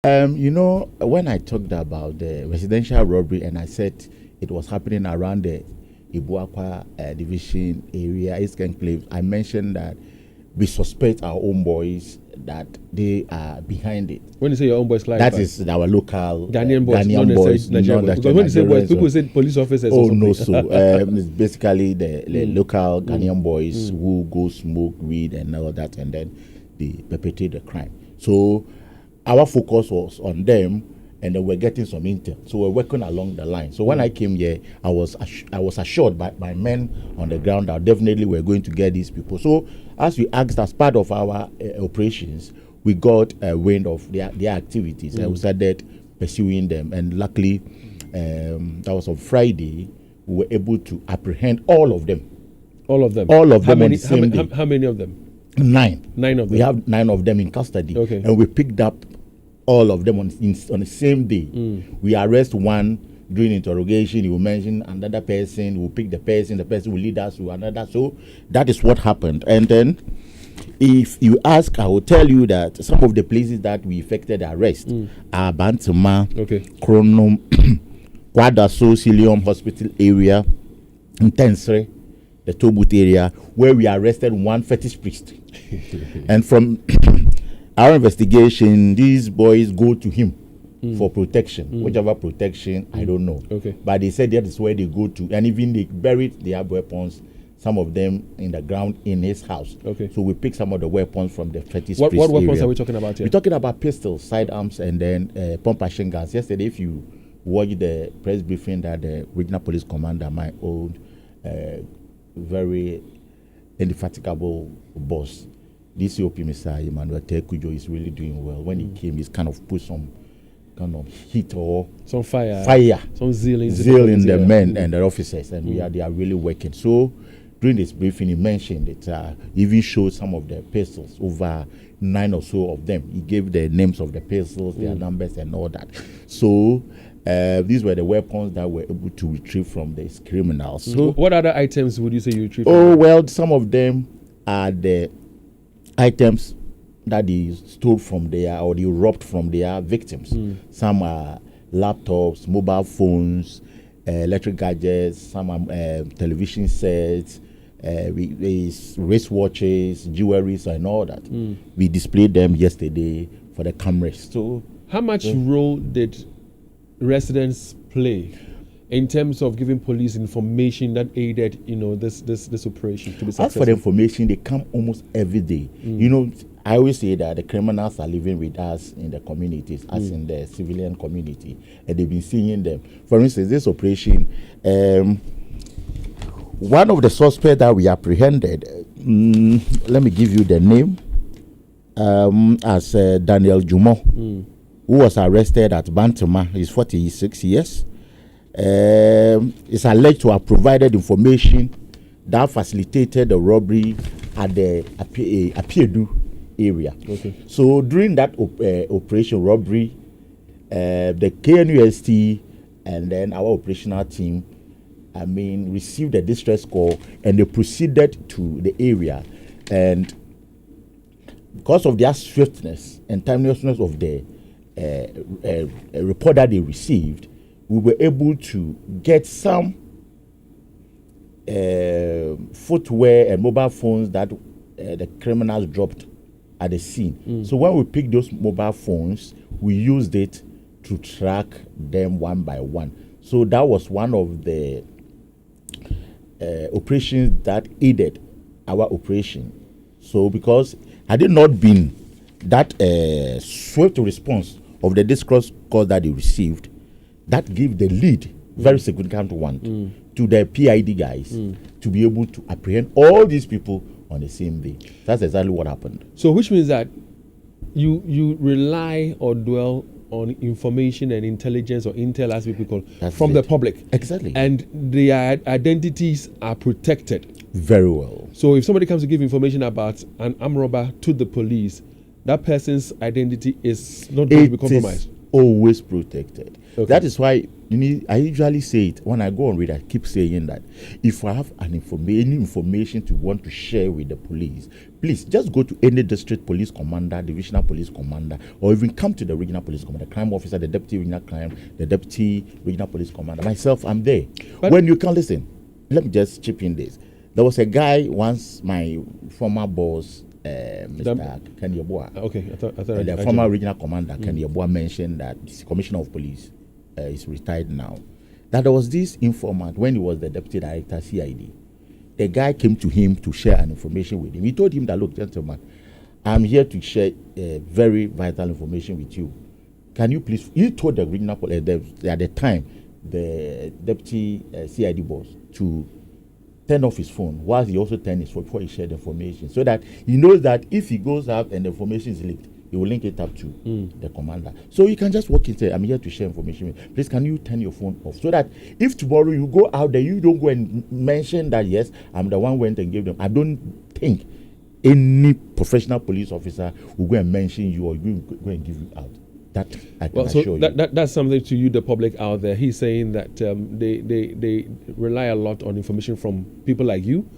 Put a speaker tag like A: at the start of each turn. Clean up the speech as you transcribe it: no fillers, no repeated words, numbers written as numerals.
A: When I talked about the residential robbery and I said it was happening around the Ibuakwa division area, East Enclave, I mentioned that we suspect our own boys that they are behind it.
B: When you say your own boys, like
A: that is our local
B: Ghanaian boys,
A: Ghanaian boys.
B: Nigerian boys. Because when you say boys, people say police officers.
A: Oh no, so it's basically the local Ghanaian boys who go smoke weed and all that, and then they perpetrate the crime. So our focus was on them, and then we're getting some intel. So we're working along the line. So when I came here, I was assured by men on the ground that definitely we're going to get these people. So as we asked, as part of our operations, we got wind of their activities, and we started pursuing them. And luckily, that was on Friday, we were able to apprehend all of them.
B: All of them?
A: All of them on the same day.
B: How many of them?
A: 9.
B: 9 of them?
A: We have 9 of them in custody.
B: Okay.
A: And we picked up all of them on the same day. We arrest one during interrogation. He will mention another person. We'll pick the person will lead us to another. So that is what happened. And then if you ask, I will tell you that some of the places that we effected arrest are Bantama, Chronom, Kwadaso, Cilium Hospital area, Intensre, the Tobut area, where we arrested one fetish priest. And from our investigation, these boys go to him for protection. Whichever protection, I don't know. But they said that is where they go to. And even they buried their weapons, some of them in the ground in his house. So we picked some of the weapons from the fetish priest
B: What weapons
A: area.
B: are we talking about here?
A: We're talking about pistols, sidearms, and then pump machine guns. Yesterday, if you watch the press briefing that the regional police commander, my old, very indefatigable boss, DCOP Mr. Emmanuel Tekujo, is really doing well. When he came, he's kind of put some kind of heat or
B: some fire, some zeal
A: in the men and the officers, and they are really working. So during this briefing, he mentioned it. He even showed some of the pistols, over 9 or so of them. He gave the names of the pistols, their numbers, and all that. So these were the weapons that were able to retrieve from these criminals. So
B: what other items would you say you retrieved?
A: Oh, well, some of them are the items that they stole from their, or they robbed from their victims. Some are laptops, mobile phones, electric gadgets, some are television sets, wristwatches, jewelries, and all that. We displayed them yesterday for the cameras. So,
B: how much role did residents play in terms of giving police information that aided, this operation to be successful?
A: As for the information, they come almost every day. I always say that the criminals are living with us in the communities, as in the civilian community, and they've been seeing them. For instance, this operation, one of the suspects that we apprehended, let me give you the name, as Daniel Jumo, who was arrested at Bantama. He's 46 years. Is alleged to have provided information that facilitated the robbery at the Apiedu area. So during that operation robbery, the KNUST and then our operational team, received a distress call, and they proceeded to the area. And because of their swiftness and timeliness of the report that they received, we were able to get some footwear and mobile phones that the criminals dropped at the scene. So when we picked those mobile phones, we used it to track them one by one. So that was one of the operations that aided our operation. So because had it not been that swift response of the distress call that they received, that gave the lead, very significant one, to the PID guys to be able to apprehend all these people on the same day. That's exactly what happened.
B: So which means that you rely or dwell on information and intelligence, or intel as people call, from the public.
A: Exactly.
B: And their identities are protected.
A: Very well.
B: So if somebody comes to give information about an armed robber to the police, that person's identity is not going to be compromised.
A: always protected.
B: Okay.
A: That is why I usually say it when I go on read. I keep saying that if I have any information to want to share with the police, please just go to any district police commander, divisional police commander, or even come to the regional police commander, crime officer, the deputy regional crime, the deputy regional police commander. Myself, I'm there.
B: But
A: when you can listen, let me just chip in this. There was a guy once, my former boss, Mr. Kenny Yeboah.
B: Okay, I thought
A: The former regional commander, Kenny Yeboah, mentioned that the commissioner of police is retired now. That there was this informant when he was the deputy director, CID. The guy came to him to share an information with him. He told him that, look, gentleman, I'm here to share very vital information with you. Can you please? He told the regional police at the time, the deputy CID boss, to turn off his phone whilst he also turned his phone before he shared the information, so that he knows that if he goes out and the information is leaked, he will link it up to the commander. So you can just walk in and say, I'm here to share information. Please, can you turn your phone off? So that if tomorrow you go out there, you don't go and mention that, yes, I'm the one who went and gave them. I don't think any professional police officer will go and mention you or go and give you out. That I can assure you.
B: That's something to you, the public out there. He's saying that they rely a lot on information from people like you